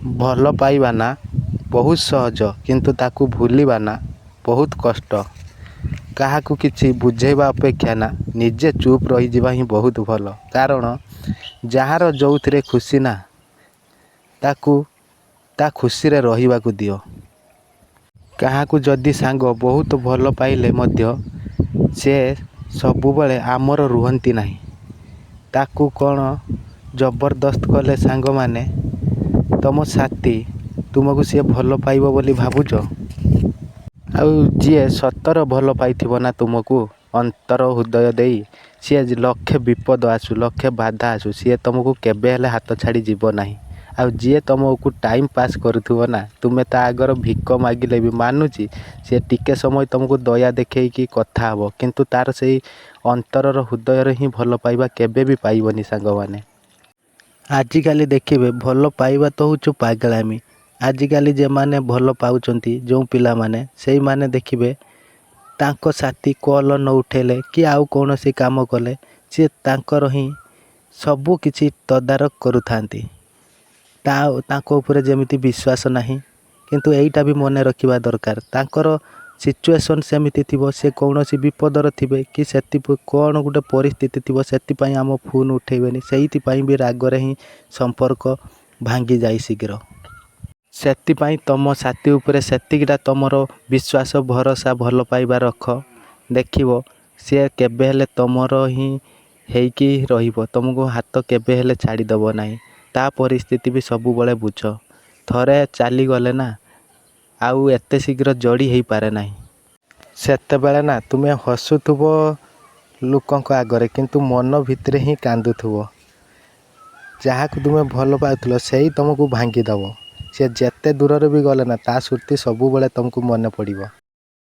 ଭଲ ପାଇବା ନା ବହୁତ ସହଜ କିନ୍ତୁ ତାକୁ ଭୁଲିବା ନା ବହୁତ କଷ୍ଟ। କାହାକୁ କିଛି ବୁଝେଇବା ଅପେକ୍ଷା ନା ନିଜେ ଚୁପ୍ ରହିଯିବା ହିଁ ବହୁତ ଭଲ। କାରଣ ଯାହାର ଯେଉଁଥିରେ ଖୁସି ନା ତାକୁ ତା ଖୁସିରେ ରହିବାକୁ ଦିଅ। କାହାକୁ ଯଦି ସାଙ୍ଗ ବହୁତ ଭଲ ପାଇଲେ ମଧ୍ୟ ସେ ସବୁବେଳେ ଆମର ରୁହନ୍ତି ନାହିଁ। ତାକୁ କ'ଣ ଜବରଦସ୍ତ କଲେ ସାଙ୍ଗମାନେ ତମ ସାଥୀ ତୁମକୁ ସିଏ ଭଲ ପାଇବ ବୋଲି ଭାବୁଛ? ଆଉ ଯିଏ ସତର ଭଲ ପାଇଥିବ ନା ତୁମକୁ ଅନ୍ତର ହୃଦୟ ଦେଇ, ସିଏ ଲକ୍ଷେ ବିପଦ ଆସୁ ଲକ୍ଷେ ବାଧା ଆସୁ ସିଏ ତୁମକୁ କେବେ ହେଲେ ହାତ ଛାଡ଼ି ଯିବ ନାହିଁ। ଆଉ ଯିଏ ତୁମକୁ ଟାଇମ୍ ପାସ୍ କରୁଥିବ ନା ତୁମେ ତା ଆଗରେ ଭିକ ମାଗିଲେ ବି ମାନୁଛି, ସିଏ ଟିକେ ସମୟ ତୁମକୁ ଦୟା ଦେଖେଇକି କଥା ହେବ କିନ୍ତୁ ତାର ସେଇ ଅନ୍ତରର ହୃଦୟରେ ହିଁ ଭଲ ପାଇବା କେବେ ବି ପାଇବନି ସାଙ୍ଗମାନେ। ଆଜିକାଲି ଦେଖିବେ ଭଲ ପାଇବା ତ ହେଉଛୁ ପାଗଳାମୀ। ଆଜିକାଲି ଯେଉଁମାନେ ଭଲ ପାଉଛନ୍ତି ଯେଉଁ ପିଲାମାନେ ସେଇମାନେ ଦେଖିବେ ତାଙ୍କ ସାଥୀ କଲ୍ ନ ଉଠେଇଲେ କି ଆଉ କୌଣସି କାମ କଲେ ସିଏ ତାଙ୍କର ହିଁ ସବୁ କିଛି ତଦାରଖ କରୁଥାନ୍ତି। ତାଙ୍କ ଉପରେ ଯେମିତି ବିଶ୍ୱାସ ନାହିଁ। କିନ୍ତୁ ଏଇଟା ବି ମନେ ରଖିବା ଦରକାର ତାଙ୍କର ସିଚୁଏସନ୍ ସେମିତି ଥିବ, ସେ କୌଣସି ବିପଦର ଥିବେ କି କ'ଣ ଗୋଟେ ପରିସ୍ଥିତି ଥିବ ସେଥିପାଇଁ ଆମ ଫୋନ୍ ଉଠେଇବେନି। ସେଇଥିପାଇଁ ବି ରାଗରେ ହିଁ ସମ୍ପର୍କ ଭାଙ୍ଗିଯାଏ ଶୀଘ୍ର। ସେଥିପାଇଁ ତମ ସାଥୀ ଉପରେ ସେତିକିଟା ତମର ବିଶ୍ୱାସ ଭରସା ଭଲ ପାଇବା ରଖ। ଦେଖିବ ସିଏ କେବେ ହେଲେ ତମର ହିଁ ହେଇକି ରହିବ, ତମକୁ ହାତ କେବେ ହେଲେ ଛାଡ଼ିଦେବ ନାହିଁ। ତା ପରିସ୍ଥିତି ବି ସବୁବେଳେ ବୁଝ। ଥରେ ଚାଲିଗଲେ ନା ଆଉ ଏତେ ଶୀଘ୍ର ଯୋଡ଼ି ହେଇପାରେ ନାହିଁ। ସେତେବେଳେ ନା ତୁମେ ହସୁଥିବ ଲୋକଙ୍କ ଆଗରେ କିନ୍ତୁ ମନ ଭିତରେ ହିଁ କାନ୍ଦୁଥିବ। ଯାହାକୁ ତୁମେ ଭଲ ପାଉଥିଲ ସେଇ ତୁମକୁ ଭାଙ୍ଗିଦେବ। ସେ ଯେତେ ଦୂରରେ ବି ଗଲେ ନା ତା ସ୍ମୃତି ସବୁବେଳେ ତୁମକୁ ମନେ ପଡ଼ିବ।